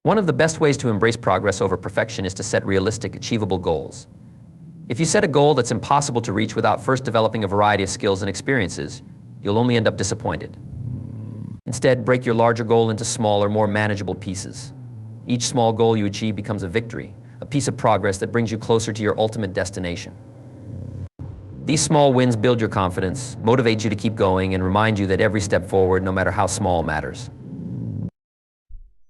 One of the best ways to embrace progress over perfection is to set realistic, achievable goals. If you set a goal that's impossible to reach without first developing a variety of skills and experiences, you'll only end up disappointed. Instead, break your larger goal into smaller, more manageable pieces. Each small goal you achieve becomes a victory, a piece of progress that brings you closer to your ultimate destination. These small wins build your confidence, motivate you to keep going, and remind you that every step forward, no matter how small, matters.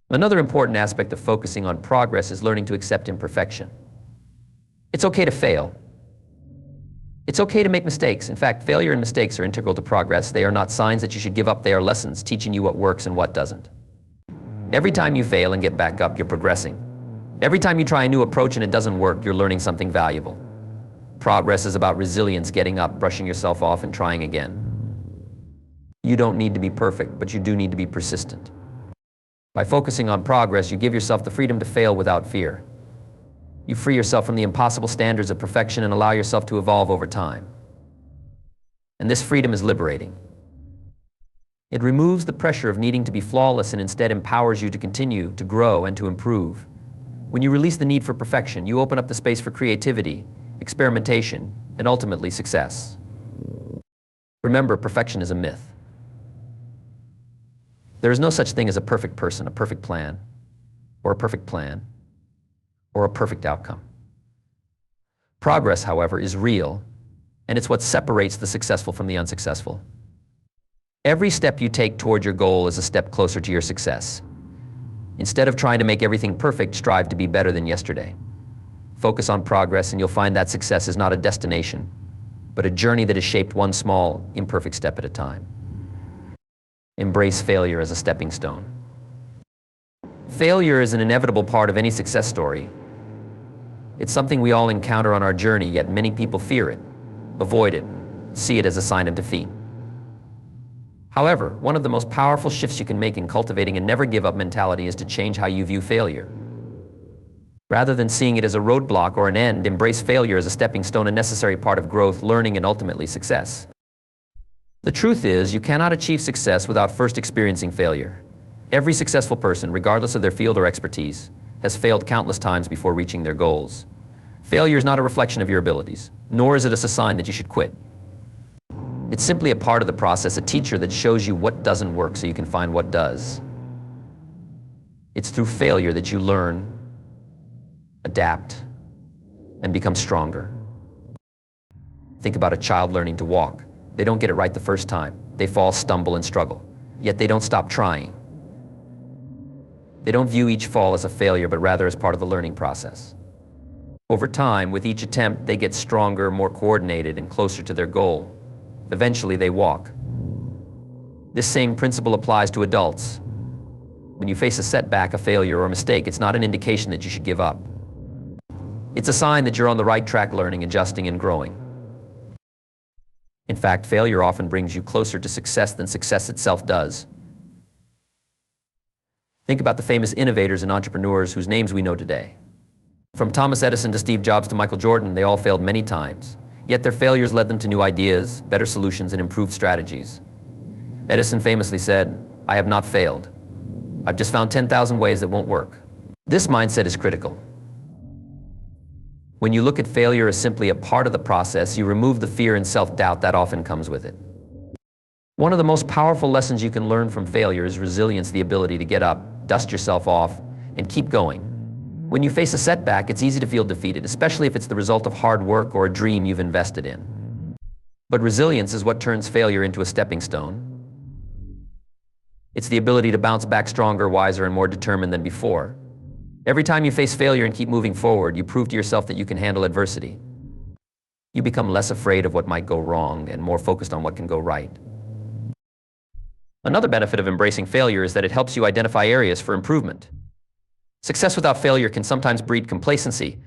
Another important aspect of focusing on progress is learning to accept imperfection. It's okay to fail. It's okay to make mistakes. In fact, failure and mistakes are integral to progress. They are not signs that you should give up. They are lessons teaching you what works and what doesn't. Every time you fail and get back up, you're progressing. Every time you try a new approach and it doesn't work, you're learning something valuable. Progress is about resilience, getting up, brushing yourself off, and trying again. You don't need to be perfect, but you do need to be persistent. By focusing on progress, you give yourself the freedom to fail without fear. You free yourself from the impossible standards of perfection and allow yourself to evolve over time. And this freedom is liberating. It removes the pressure of needing to be flawless and instead empowers you to continue, to grow, and to improve. When you release the need for perfection, you open up the space for creativity, experimentation, and ultimately success. Remember, perfection is a myth. There is no such thing as a perfect person, a perfect plan, or a perfect plan, or a perfect outcome. Progress, however, is real, and it's what separates the successful from the unsuccessful. Every step you take toward your goal is a step closer to your success. Instead of trying to make everything perfect, strive to be better than yesterday. Focus on progress, and you'll find that success is not a destination, but a journey that is shaped one small, imperfect step at a time. Embrace failure as a stepping stone. Failure is an inevitable part of any success story. It's something we all encounter on our journey, yet many people fear it, avoid it, see it as a sign of defeat. However, one of the most powerful shifts you can make in cultivating a never-give-up mentality is to change how you view failure. Rather than seeing it as a roadblock or an end, embrace failure as a stepping stone, a necessary part of growth, learning, and ultimately success. The truth is, you cannot achieve success without first experiencing failure. Every successful person, regardless of their field or expertise, has failed countless times before reaching their goals. Failure is not a reflection of your abilities, nor is it a sign that you should quit. It's simply a part of the process, a teacher that shows you what doesn't work so you can find what does. It's through failure that you learn, adapt, and become stronger. Think about a child learning to walk. They don't get it right the first time. They fall, stumble, and struggle. Yet they don't stop trying. They don't view each fall as a failure, but rather as part of the learning process. Over time, with each attempt, they get stronger, more coordinated, and closer to their goal. Eventually, they walk. This same principle applies to adults. When you face a setback, a failure, or a mistake, it's not an indication that you should give up. It's a sign that you're on the right track, learning, adjusting, and growing. In fact, failure often brings you closer to success than success itself does. Think about the famous innovators and entrepreneurs whose names we know today. From Thomas Edison to Steve Jobs to Michael Jordan, they all failed many times. Yet their failures led them to new ideas, better solutions, and improved strategies. Edison famously said, "I have not failed. I've just found 10,000 ways that won't work." This mindset is critical. When you look at failure as simply a part of the process, you remove the fear and self-doubt that often comes with it. One of the most powerful lessons you can learn from failure is resilience, the ability to get up, dust yourself off, and keep going. When you face a setback, it's easy to feel defeated, especially if it's the result of hard work or a dream you've invested in. But resilience is what turns failure into a stepping stone. It's the ability to bounce back stronger, wiser, and more determined than before. Every time you face failure and keep moving forward, you prove to yourself that you can handle adversity. You become less afraid of what might go wrong and more focused on what can go right. Another benefit of embracing failure is that it helps you identify areas for improvement. Success without failure can sometimes breed complacency,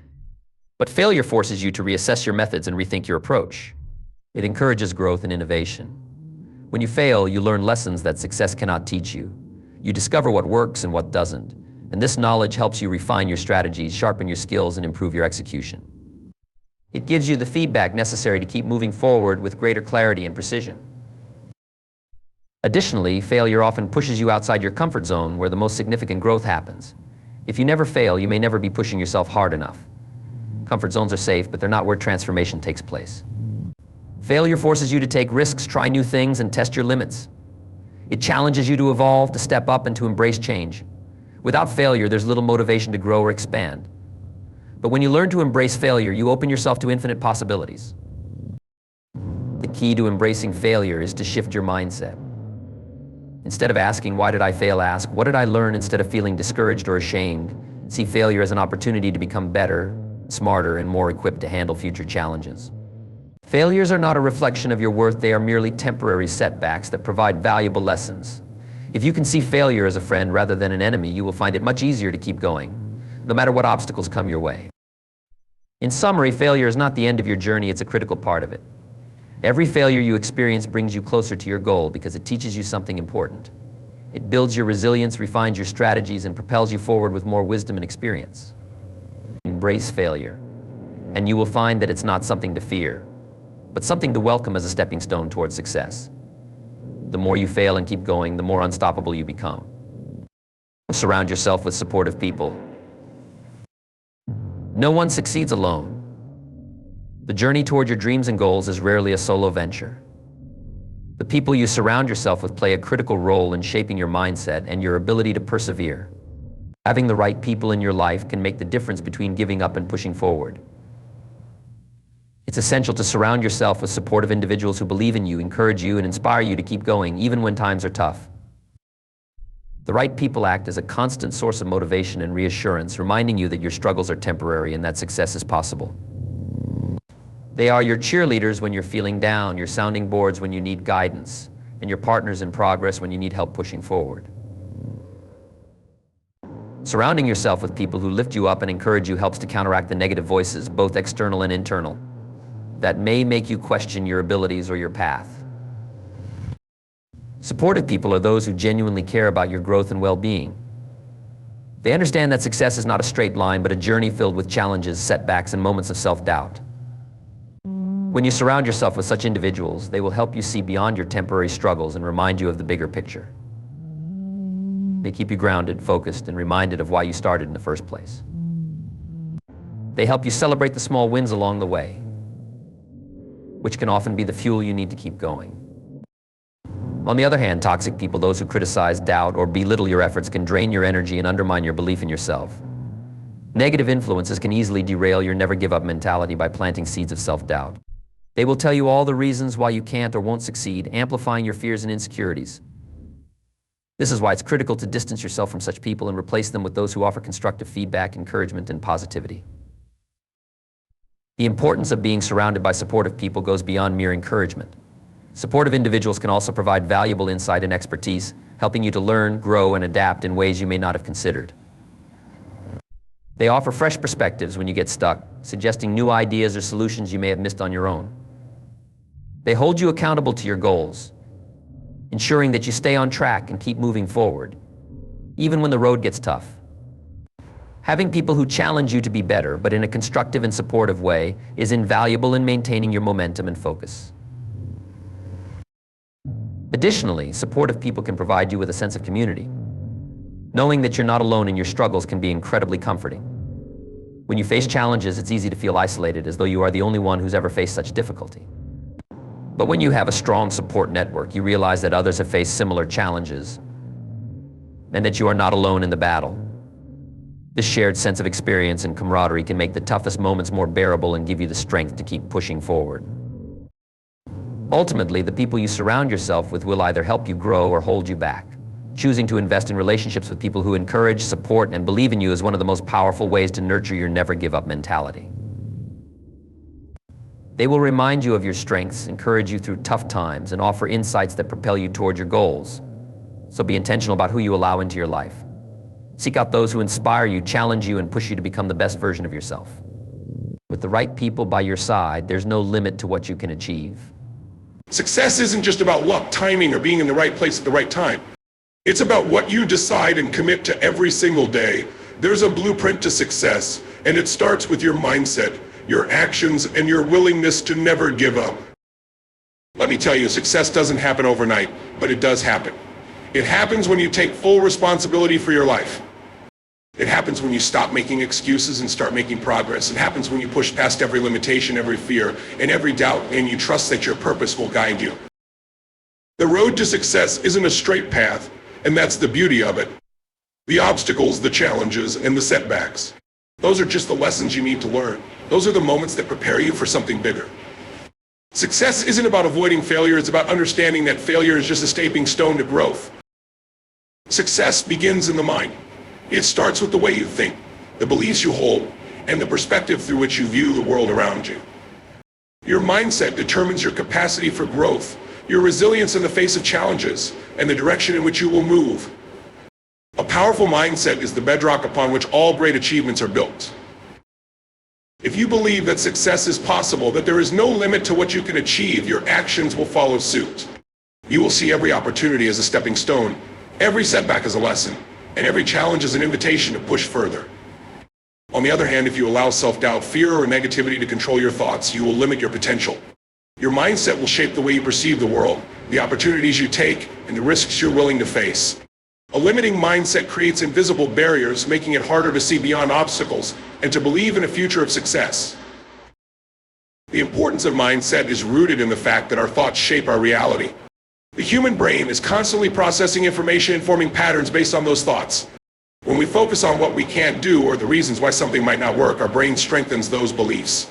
but failure forces you to reassess your methods and rethink your approach. It encourages growth and innovation. When you fail, you learn lessons that success cannot teach you. You discover what works and what doesn't. And this knowledge helps you refine your strategies, sharpen your skills, and improve your execution. It gives you the feedback necessary to keep moving forward with greater clarity and precision. Additionally, failure often pushes you outside your comfort zone where the most significant growth happens. If you never fail, you may never be pushing yourself hard enough. Comfort zones are safe, but they're not where transformation takes place. Failure forces you to take risks, try new things, and test your limits. It challenges you to evolve, to step up, and to embrace change. Without failure, there's little motivation to grow or expand. But when you learn to embrace failure, you open yourself to infinite possibilities. The key to embracing failure is to shift your mindset. Instead of asking, "Why did I fail?" ask, "What did I learn?" Instead of feeling discouraged or ashamed, see failure as an opportunity to become better, smarter, and more equipped to handle future challenges. Failures are not a reflection of your worth, they are merely temporary setbacks that provide valuable lessons. If you can see failure as a friend rather than an enemy, you will find it much easier to keep going, no matter what obstacles come your way. In summary, failure is not the end of your journey, it's a critical part of it. Every failure you experience brings you closer to your goal because it teaches you something important. It builds your resilience, refines your strategies, and propels you forward with more wisdom and experience. Embrace failure, and you will find that it's not something to fear, but something to welcome as a stepping stone towards success. The more you fail and keep going, the more unstoppable you become. Surround yourself with supportive people. No one succeeds alone. The journey toward your dreams and goals is rarely a solo venture. The people you surround yourself with play a critical role in shaping your mindset and your ability to persevere. Having the right people in your life can make the difference between giving up and pushing forward. It's essential to surround yourself with supportive individuals who believe in you, encourage you, and inspire you to keep going, even when times are tough. The right people act as a constant source of motivation and reassurance, reminding you that your struggles are temporary and that success is possible. They are your cheerleaders when you're feeling down, your sounding boards when you need guidance, and your partners in progress when you need help pushing forward. Surrounding yourself with people who lift you up and encourage you helps to counteract the negative voices, both external and internal, that may make you question your abilities or your path. Supportive people are those who genuinely care about your growth and well-being. They understand that success is not a straight line, but a journey filled with challenges, setbacks, and moments of self-doubt. When you surround yourself with such individuals, they will help you see beyond your temporary struggles and remind you of the bigger picture. They keep you grounded, focused, and reminded of why you started in the first place. They help you celebrate the small wins along the way, which can often be the fuel you need to keep going. On the other hand, toxic people, those who criticize, doubt, or belittle your efforts, can drain your energy and undermine your belief in yourself. Negative influences can easily derail your never-give-up mentality by planting seeds of self-doubt. They will tell you all the reasons why you can't or won't succeed, amplifying your fears and insecurities. This is why it's critical to distance yourself from such people and replace them with those who offer constructive feedback, encouragement, and positivity. The importance of being surrounded by supportive people goes beyond mere encouragement. Supportive individuals can also provide valuable insight and expertise, helping you to learn, grow, and adapt in ways you may not have considered. They offer fresh perspectives when you get stuck, suggesting new ideas or solutions you may have missed on your own. They hold you accountable to your goals, ensuring that you stay on track and keep moving forward, even when the road gets tough. Having people who challenge you to be better, but in a constructive and supportive way, is invaluable in maintaining your momentum and focus. Additionally, supportive people can provide you with a sense of community. Knowing that you're not alone in your struggles can be incredibly comforting. When you face challenges, it's easy to feel isolated, as though you are the only one who's ever faced such difficulty. But when you have a strong support network, you realize that others have faced similar challenges and that you are not alone in the battle. This shared sense of experience and camaraderie can make the toughest moments more bearable and give you the strength to keep pushing forward. Ultimately, the people you surround yourself with will either help you grow or hold you back. Choosing to invest in relationships with people who encourage, support, and believe in you is one of the most powerful ways to nurture your never-give-up mentality. They will remind you of your strengths, encourage you through tough times, and offer insights that propel you toward your goals. So be intentional about who you allow into your life. Seek out those who inspire you, challenge you, and push you to become the best version of yourself. With the right people by your side, there's no limit to what you can achieve. Success isn't just about luck, timing, or being in the right place at the right time. It's about what you decide and commit to every single day. There's a blueprint to success, and it starts with your mindset, your actions, and your willingness to never give up. Let me tell you, success doesn't happen overnight, but it does happen. It happens when you take full responsibility for your life. It happens happens when you stop making excuses and start making progress. It happens when you push past every limitation, every fear, and every doubt, and you trust that your purpose will guide you. The road to success isn't a straight path, and that's the beauty of it. The obstacles, the challenges, and the setbacks. Those are just the lessons you need to learn. Those are the moments that prepare you for something bigger. Success isn't about avoiding failure, it's about understanding that failure is just a stepping stone to growth. Success begins in the mind. It starts with the way you think, the beliefs you hold, and the perspective through which you view the world around you. Your mindset determines your capacity for growth, your resilience in the face of challenges, and the direction in which you will move. A powerful mindset is the bedrock upon which all great achievements are built. If you believe that success is possible, that there is no limit to what you can achieve, your actions will follow suit. You will see every opportunity as a stepping stone, every setback as a lesson, and every challenge as an invitation to push further. On the other hand, if you allow self-doubt, fear, or negativity to control your thoughts, you will limit your potential. Your mindset will shape the way you perceive the world, the opportunities you take, and the risks you're willing to face. A limiting mindset creates invisible barriers, making it harder to see beyond obstacles and to believe in a future of success. The importance of mindset is rooted in the fact that our thoughts shape our reality. The human brain is constantly processing information and forming patterns based on those thoughts. When we focus on what we can't do or the reasons why something might not work, our brain strengthens those beliefs.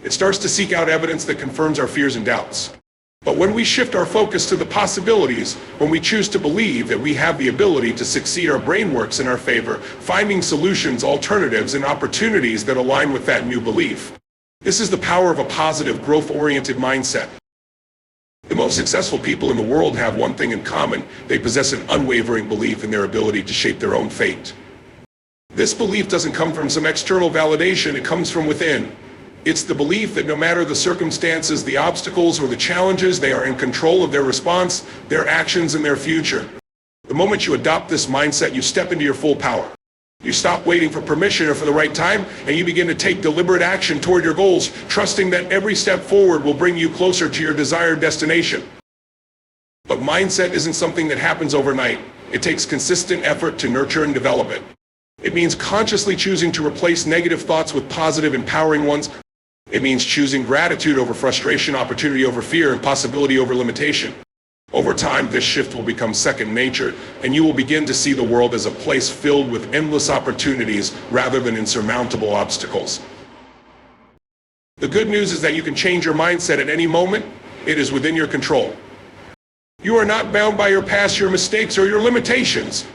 It starts to seek out evidence that confirms our fears and doubts. But when we shift our focus to the possibilities, when we choose to believe that we have the ability to succeed, our brain works in our favor, finding solutions, alternatives, and opportunities that align with that new belief. This is the power of a positive, growth-oriented mindset. The most successful people in the world have one thing in common. They possess an unwavering belief in their ability to shape their own fate. This belief doesn't come from some external validation, it comes from within. It's the belief that no matter the circumstances, the obstacles, or the challenges, they are in control of their response, their actions, and their future. The moment you adopt this mindset, you step into your full power. You stop waiting for permission or for the right time, and you begin to take deliberate action toward your goals, trusting that every step forward will bring you closer to your desired destination. But mindset isn't something that happens overnight. It takes consistent effort to nurture and develop it. It means consciously choosing to replace negative thoughts with positive, empowering ones. It means choosing gratitude over frustration, opportunity over fear, and possibility over limitation. Over time, this shift will become second nature, and you will begin to see the world as a place filled with endless opportunities rather than insurmountable obstacles. The good news is that you can change your mindset at any moment. It is within your control. You are not bound by your past, your mistakes, or your limitations.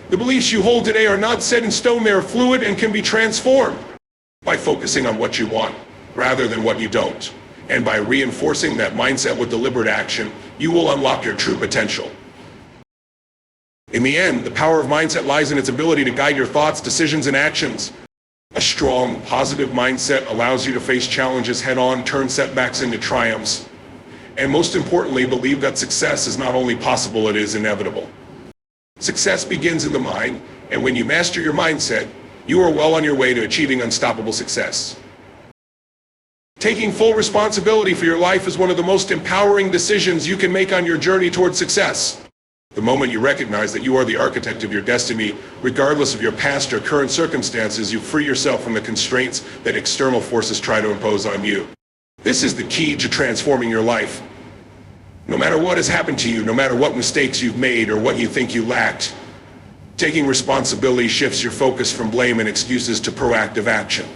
The beliefs you hold today are not set in stone. They are fluid and can be transformed by focusing on what you want rather than what you don't. And by reinforcing that mindset with deliberate action, you will unlock your true potential. In the end, the power of mindset lies in its ability to guide your thoughts, decisions, and actions. A strong, positive mindset allows you to face challenges head-on, turn setbacks into triumphs, and most importantly, believe that success is not only possible, it is inevitable. Success begins in the mind, and when you master your mindset, you are well on your way to achieving unstoppable success. Taking full responsibility for your life is one of the most empowering decisions you can make on your journey toward success. The moment you recognize that you are the architect of your destiny, regardless of your past or current circumstances, you free yourself from the constraints that external forces try to impose on you. This is the key to transforming your life. No matter what has happened to you, no matter what mistakes you've made or what you think you lacked, taking responsibility shifts your focus from blame and excuses to proactive action.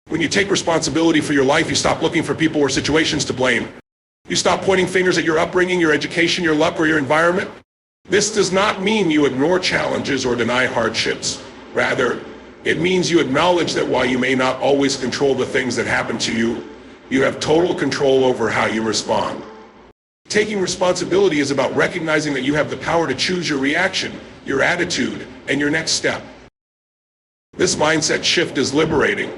When you take responsibility for your life, you stop looking for people or situations to blame. You stop pointing fingers at your upbringing, your education, your luck, or your environment. This does not mean you ignore challenges or deny hardships. Rather, it means you acknowledge that while you may not always control the things that happen to you, you have total control over how you respond. Taking responsibility is about recognizing that you have the power to choose your reaction, your attitude, and your next step. This mindset shift is liberating.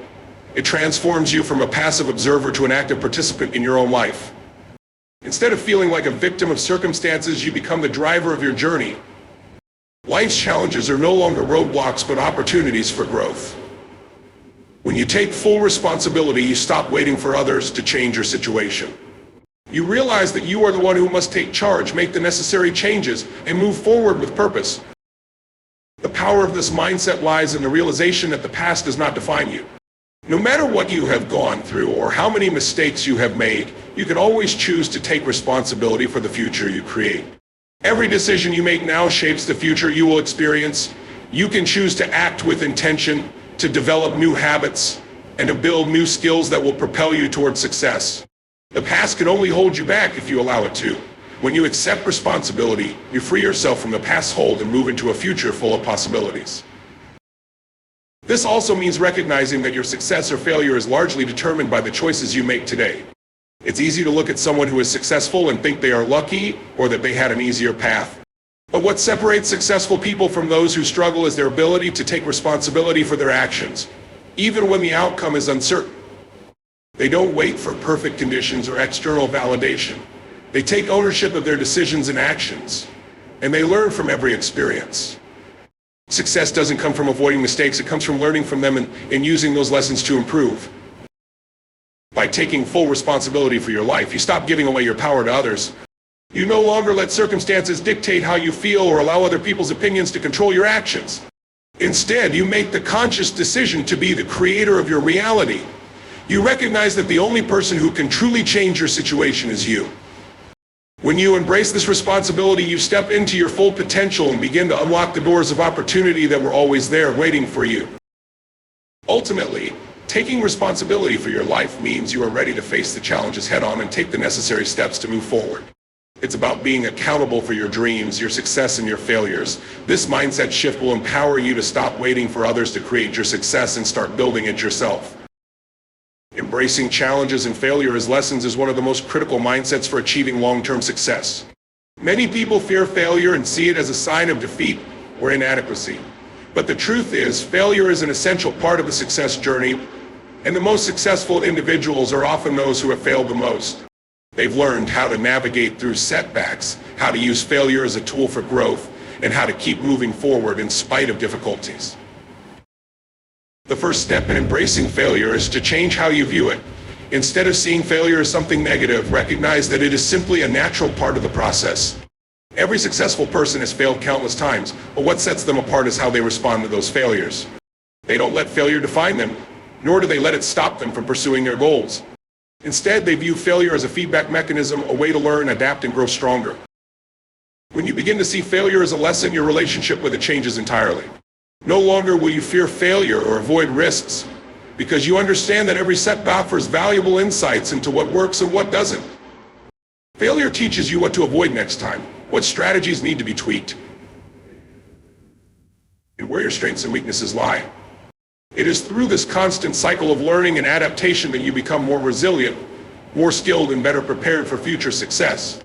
It transforms you from a passive observer to an active participant in your own life. Instead of feeling like a victim of circumstances, you become the driver of your journey. Life's challenges are no longer roadblocks, but opportunities for growth. When you take full responsibility, you stop waiting for others to change your situation. You realize that you are the one who must take charge, make the necessary changes, and move forward with purpose. The power of this mindset lies in the realization that the past does not define you. No matter what you have gone through or how many mistakes you have made, you can always choose to take responsibility for the future you create. Every decision you make now shapes the future you will experience. You can choose to act with intention, to develop new habits, and to build new skills that will propel you toward success. The past can only hold you back if you allow it to. When you accept responsibility, you free yourself from the past's hold and move into a future full of possibilities. This also means recognizing that your success or failure is largely determined by the choices you make today. It's easy to look at someone who is successful and think they are lucky or that they had an easier path. But what separates successful people from those who struggle is their ability to take responsibility for their actions, even when the outcome is uncertain. They don't wait for perfect conditions or external validation. They take ownership of their decisions and actions, and they learn from every experience. Success doesn't come from avoiding mistakes, it comes from learning from them and using those lessons to improve. By taking full responsibility for your life, you stop giving away your power to others. You no longer let circumstances dictate how you feel or allow other people's opinions to control your actions. Instead, you make the conscious decision to be the creator of your reality. You recognize that the only person who can truly change your situation is you. When you embrace this responsibility, you step into your full potential and begin to unlock the doors of opportunity that were always there waiting for you. Ultimately, taking responsibility for your life means you are ready to face the challenges head-on and take the necessary steps to move forward. It's about being accountable for your dreams, your success, and your failures. This mindset shift will empower you to stop waiting for others to create your success and start building it yourself. Embracing challenges and failure as lessons is one of the most critical mindsets for achieving long-term success. Many people fear failure and see it as a sign of defeat or inadequacy. But the truth is, failure is an essential part of the success journey, and the most successful individuals are often those who have failed the most. They've learned how to navigate through setbacks, how to use failure as a tool for growth, and how to keep moving forward in spite of difficulties. The first step in embracing failure is to change how you view it. Instead of seeing failure as something negative, recognize that it is simply a natural part of the process. Every successful person has failed countless times, but what sets them apart is how they respond to those failures. They don't let failure define them, nor do they let it stop them from pursuing their goals. Instead, they view failure as a feedback mechanism, a way to learn, adapt, and grow stronger. When you begin to see failure as a lesson, your relationship with it changes entirely. No longer will you fear failure or avoid risks, because you understand that every setback offers valuable insights into what works and what doesn't. Failure teaches you what to avoid next time, what strategies need to be tweaked, and where your strengths and weaknesses lie. It is through this constant cycle of learning and adaptation that you become more resilient, more skilled, and better prepared for future success.